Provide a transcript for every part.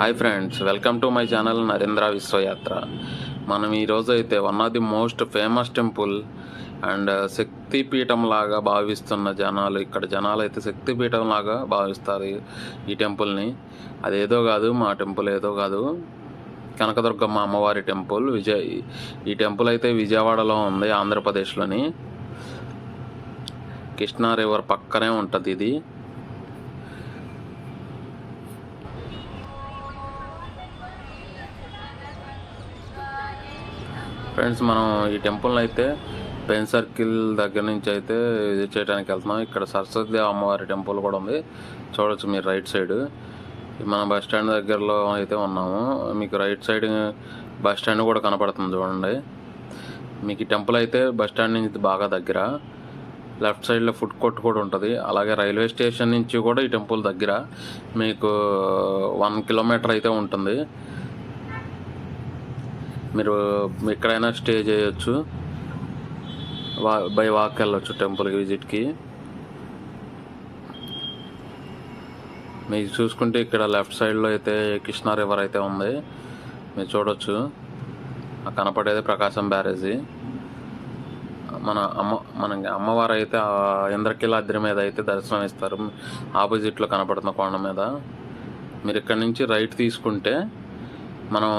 Hi friends, welcome to my channel Narendra Vishwayatra. మనం ఈరోజు అయితే one of the most famous temple and శక్తిపీఠం లాగా భావిస్తున్న జనాలు, ఇక్కడ జనాలు అయితే శక్తిపీఠం లాగా భావిస్తారు ఈ టెంపుల్ని. అదేదో కాదు, మా టెంపుల్ ఏదో కాదు, కనకదుర్గమ్మ అమ్మవారి టెంపుల్. ఈ టెంపుల్ అయితే విజయవాడలో ఉంది, ఆంధ్రప్రదేశ్లోని. కృష్ణా రివర్ పక్కనే ఉంటుంది ఇది. ఫ్రెండ్స్, మనం ఈ టెంపుల్ని అయితే పెన్ సర్కిల్ దగ్గర నుంచి అయితే విజిట్ చేయడానికి వెళ్తున్నాం. ఇక్కడ సరస్వతి అమ్మవారి టెంపుల్ కూడా ఉంది, చూడొచ్చు మీరు రైట్ సైడ్. మన బస్ స్టాండ్ దగ్గరలో అయితే ఉన్నాము. మీకు రైట్ సైడ్ బస్ స్టాండ్ కూడా కనపడుతుంది చూడండి. మీకు ఈ టెంపుల్ అయితే బస్ స్టాండ్ నుంచి బాగా దగ్గర. లెఫ్ట్ సైడ్లో ఫుడ్ కోర్ట్ కూడా ఉంటుంది. అలాగే రైల్వే స్టేషన్ నుంచి కూడా ఈ టెంపుల్ దగ్గర, మీకు 1 కిలోమీటర్ అయితే ఉంటుంది. మీరు ఎక్కడైనా స్టే చేయొచ్చు, బై వాక్ వెళ్ళొచ్చు టెంపుల్కి విజిట్కి. మీకు చూసుకుంటే ఇక్కడ లెఫ్ట్ సైడ్లో అయితే కృష్ణా రివర్ అయితే ఉంది, మీరు చూడొచ్చు. కనపడేది ప్రకాశం బ్యారేజీ. మన అమ్మవారు అయితే ఇంద్రకీలాద్రి మీద అయితే దర్శనం ఇస్తారు, ఆపోజిట్లో కనపడుతున్న కొండ మీద. మీరు ఇక్కడ నుంచి రైట్ తీసుకుంటే మనం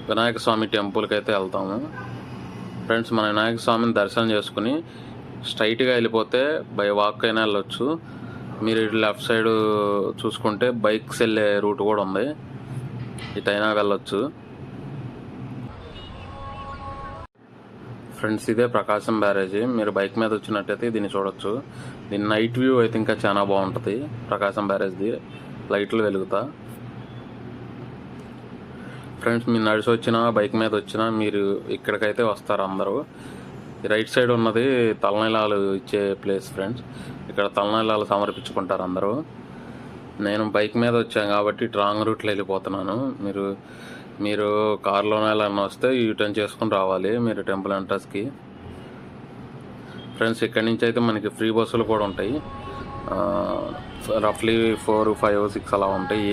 వినాయక స్వామి టెంపుల్కి అయితే వెళ్తాము. ఫ్రెండ్స్, మన వినాయక స్వామిని దర్శనం చేసుకుని స్ట్రైట్గా వెళ్ళిపోతే బై వాక్ అయినా వెళ్ళొచ్చు. మీరు లెఫ్ట్ సైడ్ చూసుకుంటే బైక్స్ వెళ్ళే రూట్ కూడా ఉంది, ఇటైనా వెళ్ళొచ్చు. ఫ్రెండ్స్, ఇదే ప్రకాశం బ్యారేజీ. మీరు బైక్ మీద వచ్చినట్టయితే దీన్ని చూడొచ్చు. దీని నైట్ వ్యూ అయితే ఇంకా చాలా బాగుంటుంది. ప్రకాశం బ్యారేజ్ది లైట్లు వెలుగుతా. ఫ్రెండ్స్, మీరు నడిచి వచ్చినా బైక్ మీద వచ్చినా మీరు ఇక్కడికైతే వస్తారు అందరూ. రైట్ సైడ్ ఉన్నది తలనీలాలు ఇచ్చే ప్లేస్ ఫ్రెండ్స్. ఇక్కడ తలనీలాలు సమర్పించుకుంటారు అందరూ. నేను బైక్ మీద వచ్చాను కాబట్టి రాంగ్ రూట్లో వెళ్ళిపోతున్నాను. మీరు కారులోనే వెళ్ళాలని వస్తే యూటర్న్ చేసుకుని రావాలి మీరు టెంపుల్ ఎంట్రన్స్కి. ఫ్రెండ్స్, ఇక్కడి నుంచి అయితే మనకి ఫ్రీ బస్సులు కూడా ఉంటాయి. రఫ్లీ 4, 5, 6 అలా ఉంటాయి.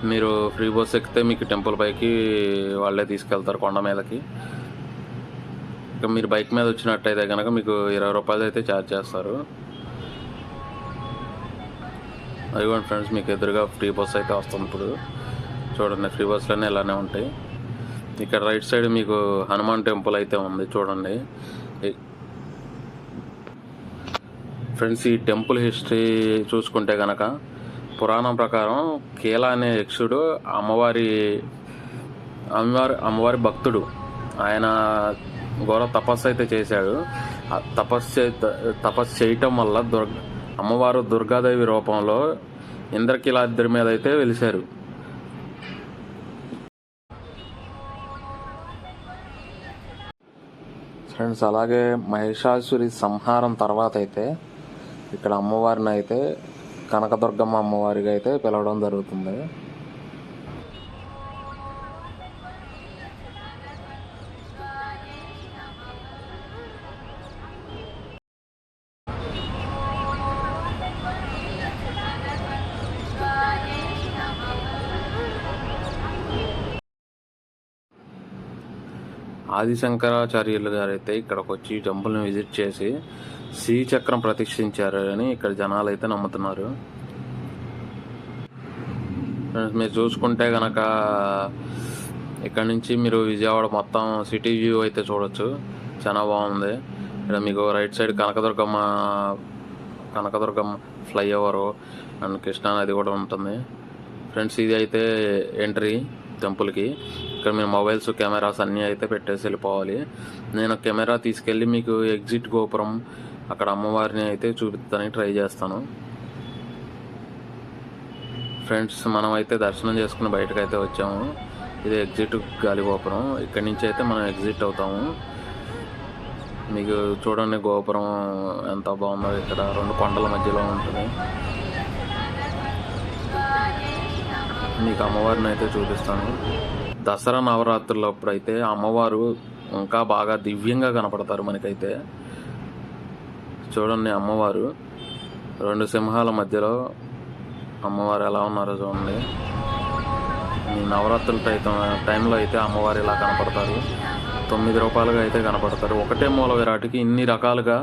మీరు ఫ్రీ బస్ ఎక్కితే మీకు టెంపుల్ పైకి వాళ్ళే తీసుకెళ్తారు కొండ మీదకి. ఇక మీరు బైక్ మీద వచ్చినట్టయితే కనుక మీకు 20 రూపాయలు అయితే ఛార్జ్ చేస్తారు. అదిగోండి ఫ్రెండ్స్, మీకు ఎదురుగా ఫ్రీ బస్ అయితే వస్తుంది. ఇప్పుడు చూడండి, ఫ్రీ బస్సులన్నీ ఇలానే ఉంటాయి. ఇక్కడ రైట్ సైడ్ మీకు హనుమాన్ టెంపుల్ అయితే ఉంది చూడండి. ఫ్రెండ్స్, ఈ టెంపుల్ హిస్టరీ చూసుకుంటే కనుక పురాణం ప్రకారం కేలా అనే యక్షుడు అమ్మవారి భక్తుడు. ఆయన ఘోర తపస్సు అయితే చేశాడు. తపస్సు చేయటం వల్ల అమ్మవారు దుర్గాదేవి రూపంలో ఇంద్రకీలాద్రి మీద అయితే వెలిశారు. ఫ్రెండ్స్, అలాగే మహిషాసురి సంహారం తర్వాత అయితే ఇక్కడ అమ్మవారిని అయితే కనకదుర్గమ్మ అమ్మవారిగా అయితే పిలవడం జరుగుతుంది. ఆదిశంకరాచార్యులు గారు అయితే ఇక్కడికి వచ్చి టెంపుల్ని విజిట్ చేసి శ్రీచక్రం ప్రతిష్ఠించారు అని ఇక్కడ జనాలు అయితే నమ్ముతున్నారు. మీరు చూసుకుంటే కనుక ఇక్కడ నుంచి మీరు విజయవాడ మొత్తం సిటీ వ్యూ అయితే చూడొచ్చు, చాలా బాగుంది. ఇక్కడ మీకు right side Kanakadurgamma flyover and Krishna నది కూడా ఉంటుంది. ఫ్రెండ్స్, ఇది అయితే ఎంట్రీ టెంపుల్కి. ఇక్కడ మీరు మొబైల్స్, కెమెరాస్ అన్నీ అయితే పెట్టేసి వెళ్ళిపోవాలి. నేను కెమెరా తీసుకెళ్ళి మీకు ఎగ్జిట్ గోపురం, అక్కడ అమ్మవారిని అయితే చూపించడానికి ట్రై చేస్తాను. ఫ్రెండ్స్, మనం అయితే దర్శనం చేసుకుని బయటకు అయితే వచ్చాము. ఇది ఎగ్జిట్ గాలి గోపురం. ఇక్కడి నుంచి అయితే మనం ఎగ్జిట్ అవుతాము. మీకు చూడండి గోపురం ఎంత బాగుందో. ఇక్కడ 2 కొండల మధ్యలో ఉంటుంది. మీకు అమ్మవారిని అయితే చూపిస్తాను. దసరా నవరాత్రులప్పుడు అయితే అమ్మవారు ఇంకా బాగా దివ్యంగా కనపడతారు మనకైతే. చూడండి, అమ్మవారు 2 సింహాల మధ్యలో అమ్మవారు ఎలా ఉన్నారో చూడండి. ఈ నవరాత్రుల టైంలో అయితే అమ్మవారు ఇలా కనపడతారు. 9 రూపాయలుగా అయితే కనపడతారు. ఒకటే మూల విరాటికి ఇన్ని రకాలుగా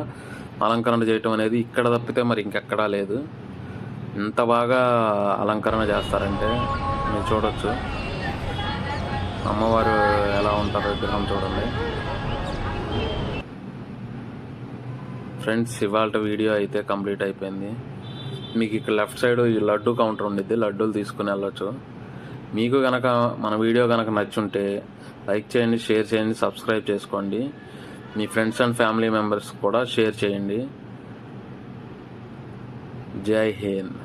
అలంకరణ చేయటం అనేది ఇక్కడ తప్పితే మరి ఇంకెక్కడా లేదు. ఇంత బాగా అలంకరణ చేస్తారంటే మీరు చూడొచ్చు. అమ్మవారు ఎలా ఉంటారో విగ్రహం చూడండి. ఫ్రెండ్స్, ఇవాళ వీడియో అయితే కంప్లీట్ అయిపోయింది. మీకు ఇక్కడ లెఫ్ట్ సైడ్ ఈ లడ్డు కౌంటర్ ఉండిద్ది, లడ్డూలు తీసుకుని వెళ్ళొచ్చు. మీకు కనుక మన వీడియో కనుక నచ్చుంటే లైక్ చేయండి, షేర్ చేయండి, సబ్స్క్రైబ్ చేసుకోండి. మీ ఫ్రెండ్స్ అండ్ ఫ్యామిలీ మెంబర్స్ కూడా షేర్ చేయండి. జై హింద్.